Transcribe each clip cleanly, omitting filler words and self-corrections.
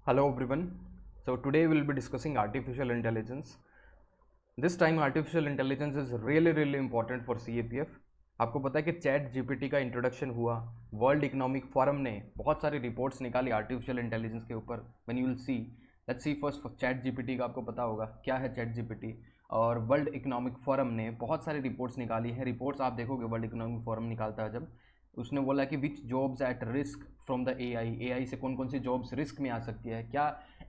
Hello everyone. So today we'll be discussing artificial intelligence. This time artificial intelligence is really important for CAPF. आपको पता है कि chat GPT का introduction हुआ, world economic forum ने बहुत सारी रिपोर्ट्स निकाली आर्टिफिशियल इंटेलिजेंस के ऊपर. When you will see, let's see first chat GPT का आपको पता होगा क्या है चैट जीपीटी. और वर्ल्ड इकोनॉमिक फोरम ने बहुत सारी रिपोर्ट्स निकाली है. रिपोर्ट्स आप देखोगे वर्ल्ड इकोनॉमिक फोरम निकालता है जब, उसने बोला कि which jobs at risk from the AI से कौन कौन सी जॉब्स रिस्क में आ सकती है, क्या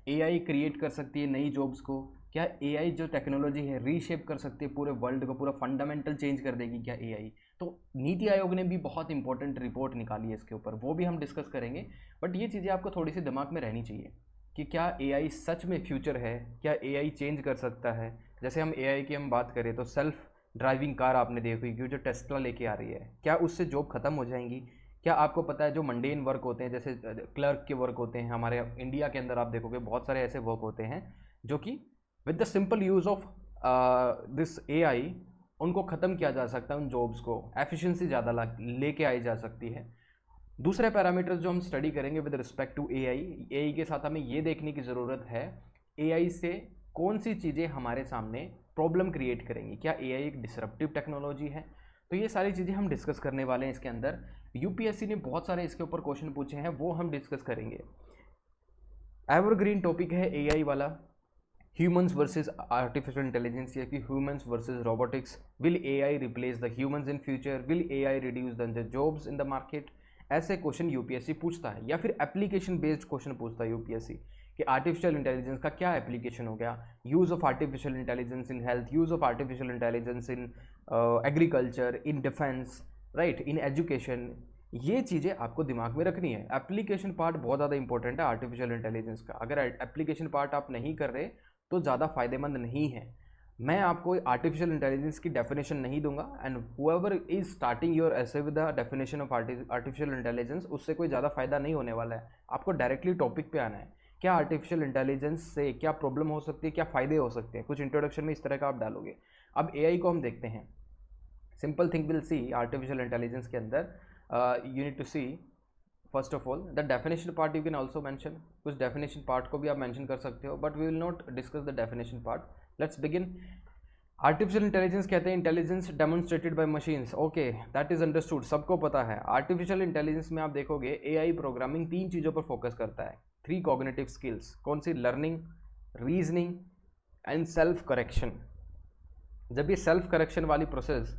एआई क्रिएट कर सकती है नई जॉब्स को, क्या एआई जो टेक्नोलॉजी है रीशेप कर सकती है पूरे वर्ल्ड को, पूरा फंडामेंटल चेंज कर देगी क्या एआई. तो नीति आयोग ने भी बहुत इंपॉर्टेंट रिपोर्ट निकाली है इसके ऊपर, वो भी हम डिस्कस करेंगे. बट ये चीज़ें आपको थोड़ी सी दिमाग में रहनी चाहिए कि क्या एआई सच में फ्यूचर है, क्या एआई चेंज कर सकता है. जैसे हम एआई की हम बात करें तो सेल्फ ड्राइविंग कार आपने देखी होगी जो टेस्ला लेके आ रही है, क्या उससे जॉब खत्म हो जाएंगी. क्या आपको पता है जो मंडेन वर्क होते हैं जैसे क्लर्क के वर्क होते हैं हमारे इंडिया के अंदर, आप देखोगे बहुत सारे ऐसे वर्क होते हैं जो कि with the simple use of this AI उनको ख़त्म किया जा सकता है. उन जॉब्स को एफिशिएंसी ज़्यादा लेके आई जा सकती है. दूसरे पैरामीटर्स जो हम स्टडी करेंगे विद रिस्पेक्ट टू एआई के साथ हमें ये देखने की ज़रूरत है एआई से कौन सी चीज़ें हमारे सामने प्रॉब्लम क्रिएट करेंगी, क्या एआई एक डिसरप्टिव टेक्नोलॉजी है. तो ये सारी चीज़ें हम डिस्कस करने वाले हैं इसके अंदर. यूपीएससी ने बहुत सारे इसके ऊपर क्वेश्चन पूछे हैं, वो हम डिस्कस करेंगे. एवरग्रीन टॉपिक है एआई वाला, ह्यूमंस वर्सेस आर्टिफिशियल इंटेलिजेंस या कि humans versus robotics. Will AI replace the humans in future, will AI reduce the jobs in the market. ऐसे क्वेश्चन यूपीएससी पूछता है. या फिर एप्लीकेशन बेस्ड क्वेश्चन पूछता है यूपीएससी कि आर्टिफिशियल इंटेलिजेंस का क्या एप्लीकेशन हो गया, use of artificial intelligence in health, use of artificial intelligence in agriculture, in defence, right, in education. ये चीज़ें आपको दिमाग में रखनी है. एप्लीकेशन पार्ट बहुत ज़्यादा इंपॉर्टेंट है आर्टिफिशियल इंटेलिजेंस का. अगर एप्लीकेशन पार्ट आप नहीं कर रहे तो ज़्यादा फ़ायदेमंद नहीं है. मैं आपको आर्टिफिशियल इंटेलिजेंस की डेफिनेशन नहीं दूंगा, and whoever is starting your essay with the definition of artificial intelligence उससे कोई ज़्यादा फायदा नहीं होने वाला है. आपको डायरेक्टली टॉपिक पे आना है. क्या आर्टिफिशियल इंटेलिजेंस से क्या प्रॉब्लम हो सकती है, क्या फ़ायदे हो सकते हैं, कुछ इंट्रोडक्शन में इस तरह का आप डालोगे. अब एआई को हम देखते हैं. Simple thing will see artificial intelligence के अंदर you need to see first of all the definition part. You can also mention, कुछ डेफिनेशन पार्ट को भी आप मैंशन कर सकते हो, but we will not discuss the definition part. Let's begin. Artificial intelligence कहते हैं intelligence demonstrated by machines. Okay, that is understood, सबको पता है. आर्टिफिशियल इंटेलिजेंस में आप देखोगे एआई प्रोग्रामिंग तीन चीज़ों पर फोकस करता है. थ्री कॉग्निटिव स्किल्स, कौन सी, learning, reasoning and self correction. जब ये सेल्फ करेक्शन वाली प्रोसेस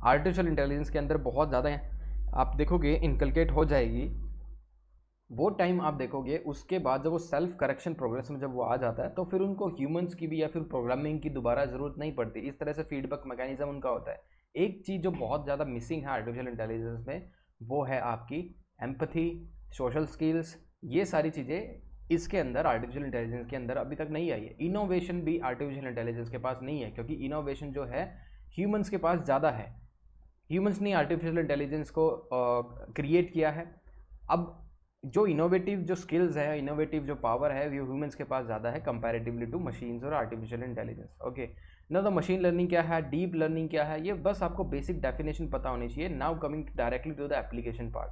आर्टिफिशियल इंटेलिजेंस के अंदर बहुत ज़्यादा आप देखोगे इनकलकेट हो जाएगी, वो टाइम आप देखोगे उसके बाद जब वो सेल्फ करेक्शन प्रोग्रेस में जब वो आ जाता है तो फिर उनको ह्यूमंस की भी या फिर प्रोग्रामिंग की दोबारा ज़रूरत नहीं पड़ती. इस तरह से फीडबैक मैकेनिज्म उनका होता है. एक चीज़ जो बहुत ज़्यादा मिसिंग है आर्टिफिशियल इंटेलिजेंस में वो है आपकी एम्पथी, सोशल स्किल्स. ये सारी चीज़ें इसके अंदर आर्टिफिशियल इंटेलिजेंस के अंदर अभी तक नहीं आई है. इनोवेशन भी आर्टिफिशियल इंटेलिजेंस के पास नहीं है, क्योंकि इनोवेशन जो है ह्यूमंस के पास ज़्यादा है. ह्यूमंस ने आर्टिफिशियल इंटेलिजेंस को क्रिएट किया है. अब जो इनोवेटिव जो स्किल्स है, इनोवेटिव जो पावर है, वो ह्यूमंस के पास ज़्यादा है कंपैरेटिवली टू मशीन्स और आर्टिफिशियल इंटेलिजेंस. ओके, ना तो मशीन लर्निंग क्या है, डीप लर्निंग क्या है, ये बस आपको बेसिक डेफिनेशन पता होनी चाहिए. Now coming directly to the application part.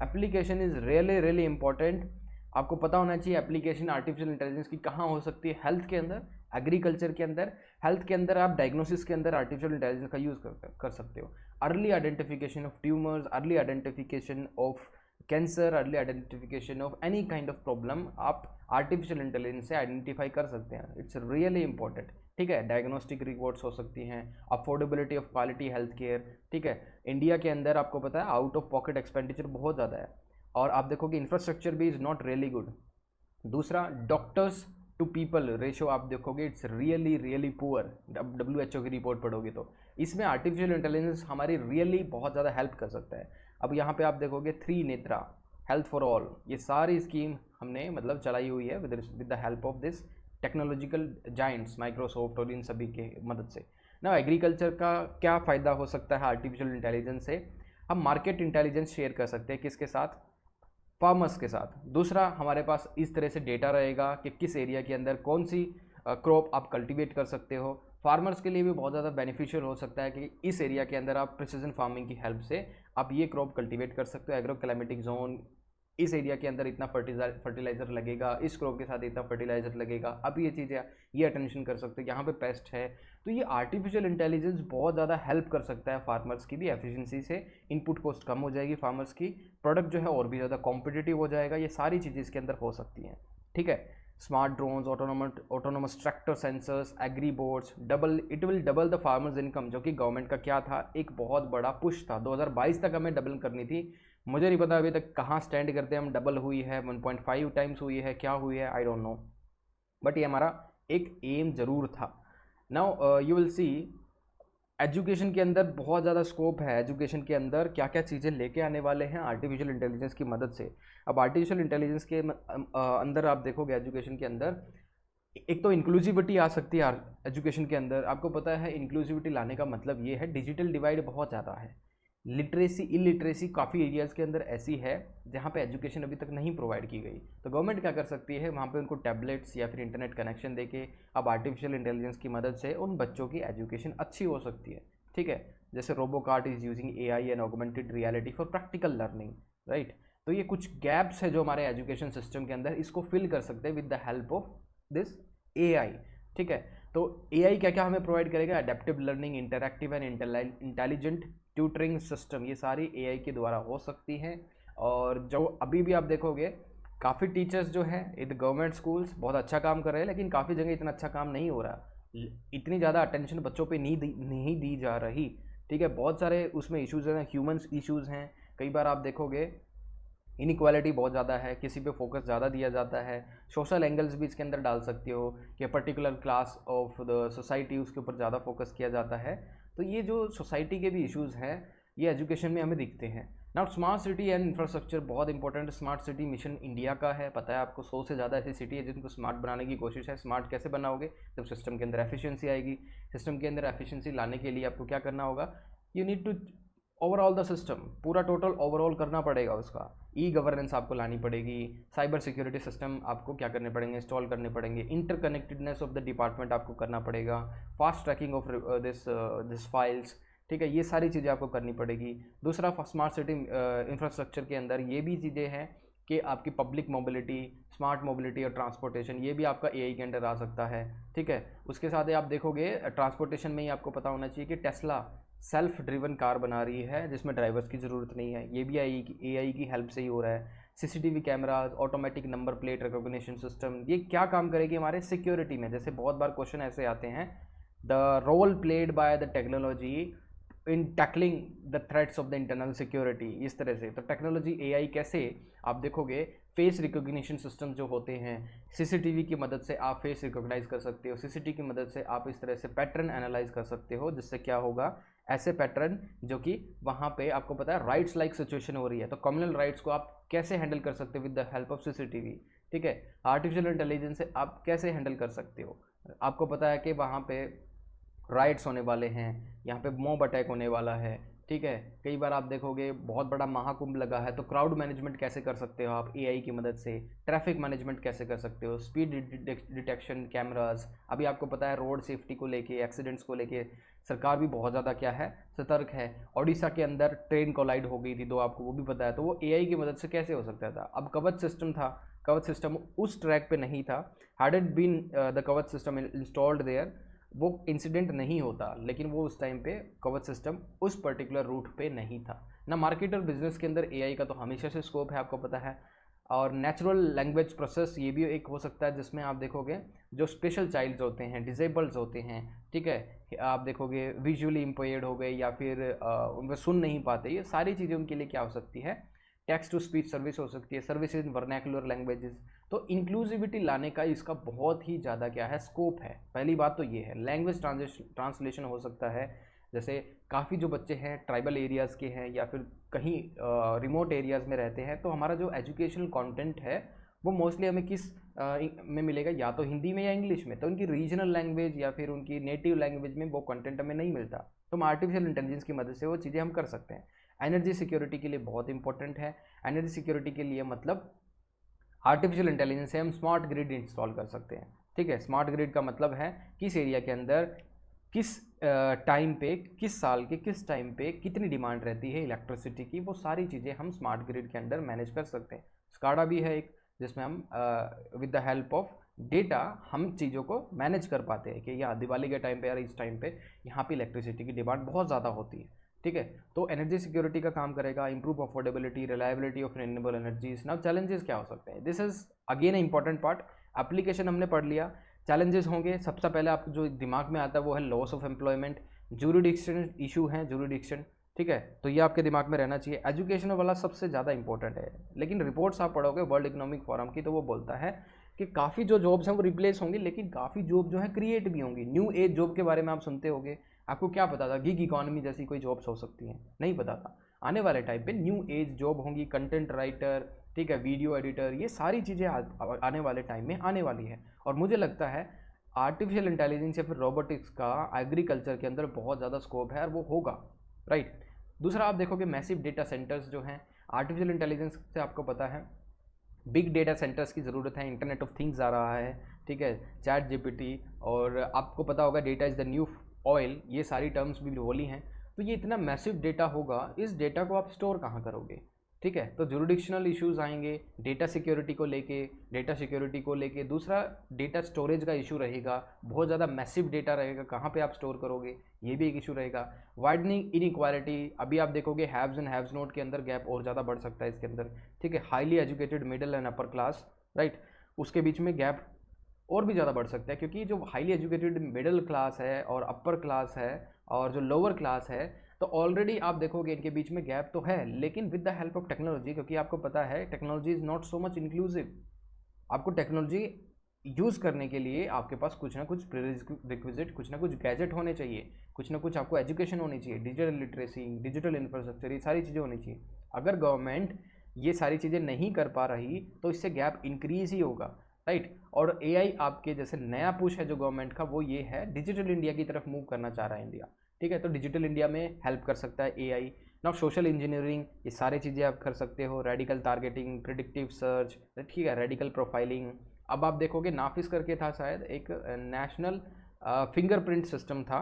Application is really important. आपको पता होना चाहिए एप्लीकेशन आर्टिफिशियल इंटेलिजेंस की कहाँ हो सकती है. हेल्थ के अंदर, एग्रीकल्चर के अंदर. हेल्थ के अंदर आप डायग्नोसिस के अंदर आर्टिफिशियल इंटेलिजेंस का यूज़ कर सकते हो. Early identification of tumours, early identification of cancer, early identification of any kind of problem आप आर्टिफिशियल इंटेलिजेंस से आइडेंटिफाई कर सकते हैं. It's really important. ठीक है, डायग्नोस्टिक रिपोर्ट्स हो सकती हैं, affordability of quality health care. ठीक है, इंडिया के अंदर आपको पता है आउट ऑफ पॉकेट एक्सपेंडिचर बहुत ज़्यादा है, और आप देखोगे इंफ्रास्ट्रक्चर भी इज़ नॉट रियली गुड. दूसरा, डॉक्टर्स टू पीपल रेशो आप देखोगे इट्स रियली पुअर. WHO की रिपोर्ट पढ़ोगे तो इसमें आर्टिफिशियल इंटेलिजेंस हमारी रियली बहुत ज़्यादा हेल्प कर सकता है. अब यहाँ पे आप देखोगे 3 नेत्रा, हेल्थ फॉर ऑल, ये सारी स्कीम हमने मतलब चलाई हुई है with the help of this technological Giants Microsoft और इन सभी के मदद से. ना एग्रीकल्चर का क्या फ़ायदा हो सकता है आर्टिफिशियल इंटेलिजेंस से, हम मार्केट इंटेलिजेंस शेयर कर सकते हैं किसके साथ, फार्मर्स के साथ. दूसरा, हमारे पास इस तरह से डेटा रहेगा कि किस एरिया के अंदर कौन सी क्रॉप आप कल्टीवेट कर सकते हो. फार्मर्स के लिए भी बहुत ज़्यादा बेनिफिशियल हो सकता है कि इस एरिया के अंदर आप प्रिसीजन फार्मिंग की हेल्प से आप ये क्रॉप कल्टीवेट कर सकते हो. एग्रो क्लाइमेटिक जोन इस एरिया के अंदर इतना फर्टिलाइज़र लगेगा, इस क्रॉप के साथ इतना फर्टिलाइज़र लगेगा, अब ये चीज़ें ये अटेंशन कर सकते हैं, यहाँ पे पेस्ट है। तो ये आर्टिफिशियल इंटेलिजेंस बहुत ज़्यादा हेल्प कर सकता है फार्मर्स की भी एफिशिएंसी से, इनपुट कॉस्ट कम हो जाएगी फार्मर्स की, प्रोडक्ट जो है और भी ज़्यादा कॉम्पिटिटिव हो जाएगा, ये सारी चीज़ें इसके अंदर हो सकती हैं। ठीक है, smart drones, autonomous tractor, sensors, agri boards, it will double the farmers income, जो कि गवर्नमेंट का क्या था, एक बहुत बड़ा पुश था। 2022 तक हमें डबल करनी थी, मुझे नहीं पता अभी तक कहाँ स्टैंड करते हैं हम, डबल हुई है, 1.5 टाइम्स हुई है, क्या हुई है, आई डोंट नो, बट ये हमारा एक एम जरूर था। Now you will see education के अंदर बहुत ज़्यादा स्कोप है, एजुकेशन के अंदर क्या क्या चीज़ें लेके आने वाले हैं आर्टिफिशियल इंटेलिजेंस की मदद से। अब आर्टिफिशियल इंटेलिजेंस के अंदर आप देखोगे एजुकेशन के अंदर एक तो इंक्लूसिविटी आ सकती है एजुकेशन के अंदर। आपको पता है इंक्लूसिविटी लाने का मतलब ये है, डिजिटल डिवाइड बहुत ज़्यादा है, लिटरेसी इलिटरेसी काफ़ी एरियाज़ के अंदर ऐसी है जहाँ पे एजुकेशन अभी तक नहीं प्रोवाइड की गई। तो गवर्नमेंट क्या कर सकती है, वहाँ पे उनको टैबलेट्स या फिर इंटरनेट कनेक्शन देके अब आर्टिफिशियल इंटेलिजेंस की मदद से उन बच्चों की एजुकेशन अच्छी हो सकती है। ठीक है, जैसे Robocart is using AI and augmented reality for practical learning, right. तो ये कुछ गैप्स है जो हमारे एजुकेशन सिस्टम के अंदर, इसको फिल कर सकते हैं with the help of this AI। ठीक है, तो AI क्या क्या हमें प्रोवाइड करेगा, adaptive learning, interactive and intelligent tutoring system, ये सारी AI के द्वारा हो सकती हैं। और जो अभी भी आप देखोगे काफ़ी टीचर्स जो हैं इन गवर्नमेंट स्कूल्स बहुत अच्छा काम कर रहे हैं, लेकिन काफ़ी जगह इतना अच्छा काम नहीं हो रहा, इतनी ज़्यादा अटेंशन बच्चों पे नहीं दी जा रही। ठीक है, बहुत सारे उसमें इश्यूज़ हैं, ह्यूमन्स इश्यूज़ हैं, कई बार आप देखोगे इनइक्वालिटी बहुत ज़्यादा है, किसी पे फोकस ज़्यादा दिया जाता है, सोशल एंगल्स भी इसके अंदर डाल सकते हो कि particular class of the society उसके ऊपर ज़्यादा फोकस किया जाता है। तो ये जो सोसाइटी के भी इश्यूज़ हैं ये एजुकेशन में हमें दिखते हैं। Now smart city and infrastructure बहुत important, smart city mission India का है, पता है आपको, 100 से ज़्यादा ऐसी सिटी है जिनको स्मार्ट बनाने की कोशिश है। स्मार्ट कैसे बनाओगे, जब सिस्टम के अंदर एफिशिएंसी आएगी। सिस्टम के अंदर एफिशिएंसी लाने के लिए आपको क्या करना होगा, you need to overall the system, पूरा टोटल ओवरऑल करना पड़ेगा उसका। ई गवर्नेंस आपको लानी पड़ेगी, साइबर सिक्योरिटी सिस्टम आपको क्या करने पड़ेंगे, इंस्टॉल करने पड़ेंगे, इंटरकनेक्टेडनेस ऑफ द डिपार्टमेंट आपको करना पड़ेगा, fast tracking of this files. ठीक है, ये सारी चीज़ें आपको करनी पड़ेगी। दूसरा स्मार्ट सिटी इंफ्रास्ट्रक्चर के अंदर ये भी चीज़ें हैं कि आपकी पब्लिक मोबिलिटी, स्मार्ट मोबिलिटी और ट्रांसपोर्टेशन, ये भी आपका AI के अंडर आ सकता है। ठीक है, उसके साथ ही आप देखोगे ट्रांसपोर्टेशन में ही आपको पता होना चाहिए कि टेस्ला सेल्फ ड्रिवन कार बना रही है जिसमें ड्राइवर्स की ज़रूरत नहीं है, ये भी AI की हेल्प से ही हो रहा है। CCTV cameras, automatic number plate recognition system, ये क्या काम करेगी हमारे सिक्योरिटी में। जैसे बहुत बार क्वेश्चन ऐसे आते हैं, the role played by the technology in tackling the threats of the internal security, इस तरह से। तो टेक्नोलॉजी AI कैसे, आप देखोगे फेस रिकॉग्निशन सिस्टम जो होते हैं, CCTV की मदद से आप फेस रिकॉग्नाइज कर सकते हो, CCTV की मदद से आप इस तरह से पैटर्न एनालाइज कर सकते हो, जिससे क्या होगा, ऐसे पैटर्न जो कि वहाँ पे आपको पता है राइट्स लाइक सिचुएशन हो रही है, तो कम्युनल राइट्स को आप कैसे हैंडल कर सकते हो with the help of CCTV। ठीक है, आर्टिफिशियल इंटेलिजेंस से आप कैसे हैंडल कर सकते हो। आपको पता है कि वहाँ पे राइट्स होने वाले हैं, यहाँ पे मॉब अटैक होने वाला है। ठीक है, कई बार आप देखोगे बहुत बड़ा महाकुंभ लगा है, तो क्राउड मैनेजमेंट कैसे कर सकते हो आप AI की मदद से, ट्रैफिक मैनेजमेंट कैसे कर सकते हो, स्पीड डिटेक्शन कैमराज। अभी आपको पता है रोड सेफ्टी को लेके, एक्सीडेंट्स को लेके सरकार भी बहुत ज़्यादा क्या है, सतर्क है। ओडिशा के अंदर ट्रेन कोलाइड हो गई थी, तो आपको वो भी पता है, तो वो AI की मदद से कैसे हो सकता था। अब कवच सिस्टम था, कवच सिस्टम उस ट्रैक पे नहीं था, हैड इट बीन द कवच सिस्टम इंस्टॉल्ड देयर, वो इंसिडेंट नहीं होता, लेकिन वो उस टाइम पे कवच सिस्टम उस पर्टिकुलर रूट पे नहीं था ना। मार्केट और बिजनेस के अंदर AI का तो हमेशा से स्कोप है, आपको पता है। और नेचुरल लैंग्वेज प्रोसेस ये भी एक हो सकता है, जिसमें आप देखोगे जो स्पेशल चाइल्ड्स होते हैं, डिसेबल्स होते हैं, ठीक है, आप देखोगे विजुअली इम्पेयर्ड हो गए या फिर उनको सुन नहीं पाते, ये सारी चीज़ें उनके लिए क्या हो सकती है, टेक्स्ट टू स्पीच सर्विस हो सकती है, सर्विस इन वर्नैकुलर लैंग्वेजेस। तो इंक्लूसिविटी लाने का इसका बहुत ही ज़्यादा क्या है, स्कोप है। पहली बात तो ये है, लैंग्वेज ट्रांसलेशन हो सकता है, जैसे काफ़ी जो बच्चे हैं ट्राइबल एरियाज़ के हैं या फिर कहीं रिमोट एरियाज़ में रहते हैं, तो हमारा जो एजुकेशनल कंटेंट है वो मोस्टली हमें किस में मिलेगा, या तो हिंदी में या इंग्लिश में, तो उनकी रीजनल लैंग्वेज या फिर उनकी नेटिव लैंग्वेज में वो कंटेंट हमें नहीं मिलता। तो हम आर्टिफिशियल इंटेलिजेंस की मदद से वो चीज़ें हम कर सकते हैं। एनर्जी सिक्योरिटी के लिए बहुत इंपॉर्टेंट है। एनर्जी सिक्योरिटी के लिए मतलब आर्टिफिशियल इंटेलिजेंस से हम स्मार्ट ग्रिड इंस्टॉल कर सकते हैं। ठीक है, स्मार्ट ग्रिड का मतलब है किस एरिया के अंदर किस टाइम पे, किस साल के किस टाइम पे कितनी डिमांड रहती है इलेक्ट्रिसिटी की, वो सारी चीज़ें हम स्मार्ट ग्रिड के अंदर मैनेज कर सकते हैं। स्काडा भी है एक, जिसमें हम with the help of data हम चीज़ों को मैनेज कर पाते हैं कि या दिवाली के टाइम पे यार इस टाइम पे यहाँ पे इलेक्ट्रिसिटी की डिमांड बहुत ज़्यादा होती है, ठीक है। तो एनर्जी सिक्योरिटी का काम करेगा, improve affordability, reliability of renewable energies. Now challenges क्या हो सकते हैं, this is again important part. Application हमने पढ़ लिया, चैलेंजेस होंगे। सबसे पहले आपको जो दिमाग में आता है वो है loss of employment, jurisdiction issue है, जूरिडिक्शन, ठीक है। तो ये आपके दिमाग में रहना चाहिए। एजुकेशन वाला सबसे ज़्यादा इंपॉर्टेंट है, लेकिन रिपोर्ट्स आप पढ़ोगे वर्ल्ड इकोनॉमिक फोरम की तो वो बोलता है कि काफ़ी जो जॉब्स हैं वो रिप्लेस होंगी, लेकिन काफ़ी जॉब जो है क्रिएट भी होंगी। न्यू एज जॉब के बारे में आप सुनते होंगे, आपको क्या पता था गिग इकोनॉमी जैसी कोई जॉब्स हो सकती हैं, नहीं पता था। आने वाले टाइम पे न्यू एज जॉब होंगी, कंटेंट राइटर, ठीक है, वीडियो एडिटर, ये सारी चीज़ें आने वाले टाइम में आने वाली है। और मुझे लगता है आर्टिफिशियल इंटेलिजेंस या फिर रोबोटिक्स का एग्रीकल्चर के अंदर बहुत ज़्यादा स्कोप है और वो होगा, राइट। दूसरा आप देखोगे मैसिव डेटा सेंटर्स जो हैं, आर्टिफिशियल इंटेलिजेंस से आपको पता है बिग डेटा सेंटर्स की ज़रूरत है, इंटरनेट ऑफ थिंग्स आ रहा है, ठीक है, चैट जीपीटी, और आपको पता होगा data is the new oil, ये सारी टर्म्स भी बोली हैं। तो ये इतना मैसिव डेटा होगा, इस डेटा को आप स्टोर कहाँ करोगे, ठीक है। तो जुरिडिक्शनल इश्यूज आएंगे डेटा सिक्योरिटी को लेके। दूसरा डेटा स्टोरेज का इशू रहेगा, बहुत ज़्यादा मैसिव डेटा रहेगा, कहाँ पे आप स्टोर करोगे, ये भी एक इशू रहेगा। वाइडनिंग इनइक्वालिटी, अभी आप देखोगे हैव्स एंड हैव्स नोट के अंदर गैप और ज़्यादा बढ़ सकता है इसके अंदर, ठीक है। Highly educated middle and upper class, right, उसके बीच में गैप और भी ज़्यादा बढ़ सकता है, क्योंकि जो हाईली एजुकेटेड मिडिल क्लास है और अपर क्लास है और जो लोअर क्लास है, तो ऑलरेडी आप देखोगे इनके बीच में गैप तो है, लेकिन with the help of technology, क्योंकि आपको पता है technology is not so much inclusive. आपको टेक्नोलॉजी यूज़ करने के लिए आपके पास कुछ ना कुछ प्रीरिक्विजिट, कुछ ना कुछ गैजेट होने चाहिए, कुछ ना कुछ आपको एजुकेशन होनी चाहिए, डिजिटल लिटरेसी, डिजिटल इंफ्रास्ट्रक्चर, ये सारी चीज़ें होनी चाहिए। अगर गवर्नमेंट ये सारी चीज़ें नहीं कर पा रही तो इससे गैप इंक्रीज ही होगा, राइट। और एआई आपके जैसे नया पुश है जो गवर्नमेंट का, वो ये है डिजिटल इंडिया की तरफ मूव करना चाह रहा है इंडिया, ठीक है। तो डिजिटल इंडिया में हेल्प कर सकता है एआई। नाउ सोशल इंजीनियरिंग, ये सारी चीज़ें आप कर सकते हो, रेडिकल टारगेटिंग, प्रिडिक्टिव सर्च, ठीक है, रेडिकल प्रोफाइलिंग। अब आप देखोगे नाफिस करके था शायद एक नेशनल फिंगरप्रिंट सिस्टम था,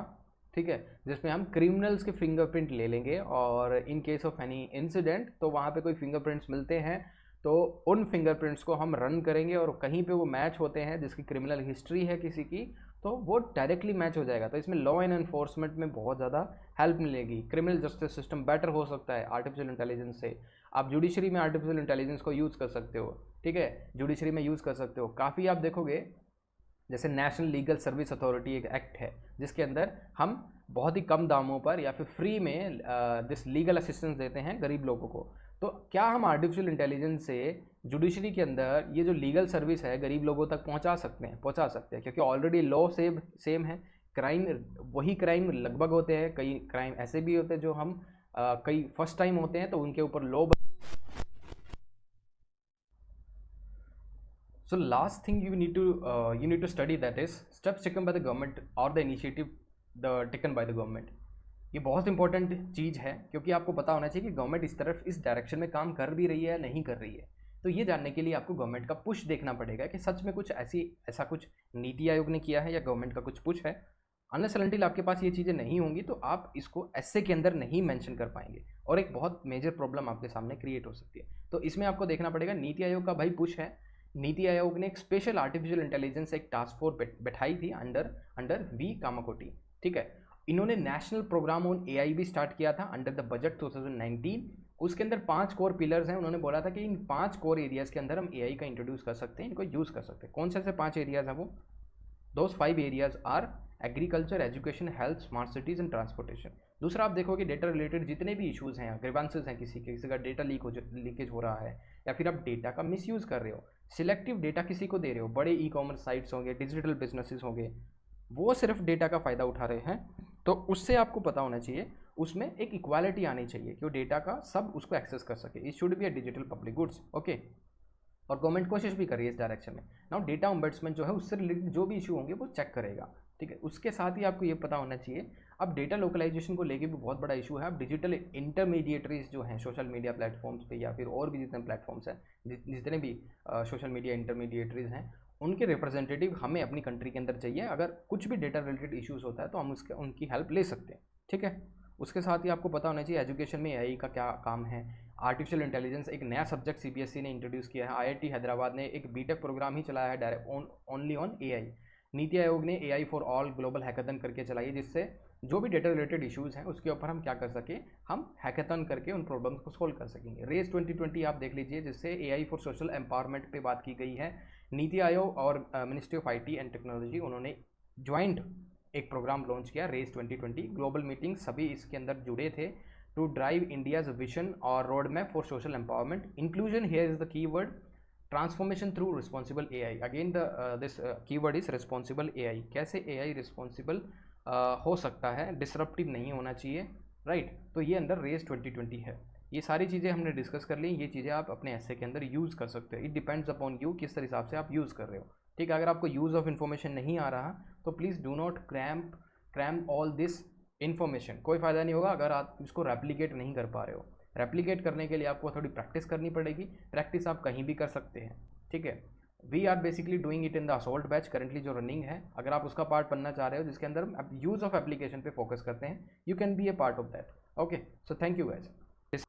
ठीक है, जिसमें हम क्रिमिनल्स के फिंगरप्रिंट ले लेंगे और in case of any incident तो वहाँ पे कोई फिंगरप्रिंट्स मिलते हैं तो उन फिंगरप्रिंट्स को हम रन करेंगे और कहीं पे वो मैच होते हैं जिसकी क्रिमिनल हिस्ट्री है किसी की, तो वो डायरेक्टली मैच हो जाएगा। तो इसमें लॉ एंड एनफोर्समेंट में बहुत ज़्यादा हेल्प मिलेगी, क्रिमिनल जस्टिस सिस्टम बेटर हो सकता है आर्टिफिशियल इंटेलिजेंस से। आप जुडिशरी में आर्टिफिशियल इंटेलिजेंस को यूज़ कर सकते हो, ठीक है, जुडिशरी में यूज़ कर सकते हो। काफ़ी आप देखोगे जैसे नेशनल लीगल सर्विस अथॉरिटी एक एक्ट है जिसके अंदर हम बहुत ही कम दामों पर या फिर फ्री में दिस लीगल असिस्टेंस देते हैं गरीब लोगों को। तो क्या हम आर्टिफिशियल इंटेलिजेंस से जुडिशरी के अंदर ये जो लीगल सर्विस है गरीब लोगों तक पहुंचा सकते हैं, क्योंकि ऑलरेडी लॉ सेम है, क्राइम वही क्राइम लगभग होते हैं, कई क्राइम ऐसे भी होते हैं जो हम कई फर्स्ट टाइम होते हैं तो उनके ऊपर law. So last thing you need to study, that is steps taken by the government or the initiative taken by the government। ये बहुत इंपॉर्टेंट चीज़ है क्योंकि आपको पता होना चाहिए कि गवर्नमेंट इस तरफ इस डायरेक्शन में काम कर भी रही है या नहीं कर रही है। तो ये जानने के लिए आपको गवर्नमेंट का पुश देखना पड़ेगा कि सच में कुछ ऐसा कुछ नीति आयोग ने किया है या गवर्नमेंट का कुछ पुश है। अनलेस अनटिल आपके पास ये चीज़ें नहीं होंगी तो आप इसको ऐसे के अंदर नहीं मेंशन कर पाएंगे और एक बहुत मेजर प्रॉब्लम आपके सामने क्रिएट हो सकती है। तो इसमें आपको देखना पड़ेगा, नीति आयोग का भाई पुश है। नीति आयोग ने एक स्पेशल आर्टिफिशियल इंटेलिजेंस एक टास्क फोर्स बैठाई थी अंडर वी कामाकोटी, ठीक है। इन्होंने नेशनल प्रोग्राम ऑन एआई भी स्टार्ट किया था अंडर द बजट 2019। उसके अंदर 5 कोर पिलर्स हैं। उन्होंने बोला था कि इन 5 कोर एरियाज़ के अंदर हम एआई का इंट्रोड्यूस कर सकते हैं, इनको यूज़ कर सकते हैं। कौन से 5 एरियाज़ हैं वो? Those 5 areas are agriculture, education, health, smart cities and transportation. दूसरा आप देखोगे डेटा रिलेटेड जितने भी इशूज़ हैं, ग्रीवेंसेस हैं, किसी का डेटा लीकेज हो रहा है या फिर आप डेटा का मिसयूज़ कर रहे हो, सिलेक्टिव डेटा किसी को दे रहे हो, बड़े ई कॉमर्स साइट्स होंगे, डिजिटल बिजनेसेस होंगे, वो सिर्फ डेटा का फ़ायदा उठा रहे हैं, तो उससे आपको पता होना चाहिए उसमें एक इक्वालिटी आनी चाहिए कि वो डेटा का सब उसको एक्सेस कर सके। It should be a digital public goods, okay. और गवर्नमेंट कोशिश भी कर रही है इस डायरेक्शन में। नाउ डेटा ओम्बड्समैन जो है उससे रिलेटेड जो भी इशू होंगे वो चेक करेगा, ठीक है। उसके साथ ही आपको ये पता होना चाहिए अब डेटा लोकलाइजेशन को लेके भी बहुत बड़ा इशू है। अब डिजिटल इंटरमीडिएटरीज जो हैं सोशल मीडिया प्लेटफॉर्म्स पे या फिर और भी जितने प्लेटफॉर्म्स हैं, जितने भी सोशल मीडिया इंटरमीडिएटरीज हैं, उनके रिप्रेजेंटेटिव हमें अपनी कंट्री के अंदर चाहिए। अगर कुछ भी डेटा रिलेटेड इश्यूज होता है तो हम उनकी हेल्प ले सकते हैं, ठीक है। उसके साथ ही आपको पता होना चाहिए एजुकेशन में एआई का क्या काम है। आर्टिफिशियल इंटेलिजेंस एक नया सब्जेक्ट सीबीएसई ने इंट्रोड्यूस किया है। आईआईटी हैदराबाद ने एक बीटेक प्रोग्राम ही चलाया है direct only on AI. NITI Aayog ने AI for all global hackathon करके चलाई है, जिससे जो भी डेटा रिलेटेड इश्यूज़ हैं उसके ऊपर हम क्या कर सकें, हम हैकाथन करके उन प्रॉब्लम्स को सोल्व कर सकेंगे। रेस 2020 आप देख लीजिए, जिससे एआई फॉर सोशल एम्पावरमेंट पे बात की गई है। नीति आयोग और ministry of IT and technology उन्होंने ज्वाइंट एक प्रोग्राम लॉन्च किया, रेस 2020। ग्लोबल मीटिंग सभी इसके अंदर जुड़े थे टू ड्राइव इंडियाज विजन और road map for social empowerment. Inclusion here is the key word, transformation through responsible AI. Again this keyword is responsible AI. कैसे AI responsible हो सकता है, डिसरप्टिव नहीं होना चाहिए, राइट। तो ये अंदर रेस 2020 है। ये सारी चीज़ें हमने डिस्कस कर ली। ये चीज़ें आप अपने ऐसे के अंदर यूज़ कर सकते हो। इट डिपेंड्स अपॉन यू किस हिसाब से आप यूज़ कर रहे हो, ठीक है। अगर आपको यूज़ ऑफ इन्फॉर्मेशन नहीं आ रहा तो please do not cram all this information. कोई फ़ायदा नहीं होगा अगर आप इसको रेप्लिकेट नहीं कर पा रहे हो। रेप्लिकेट करने के लिए आपको थोड़ी प्रैक्टिस करनी पड़ेगी। प्रैक्टिस आप कहीं भी कर सकते हैं, ठीक है। We are basically doing it in the assault batch currently जो रनिंग है। अगर आप उसका पार्ट बनना चाह रहे हो जिसके अंदर आप यूज़ ऑफ एप्लीकेशन पे फोकस करते हैं, you can be A part of that. Okay, so thank you guys.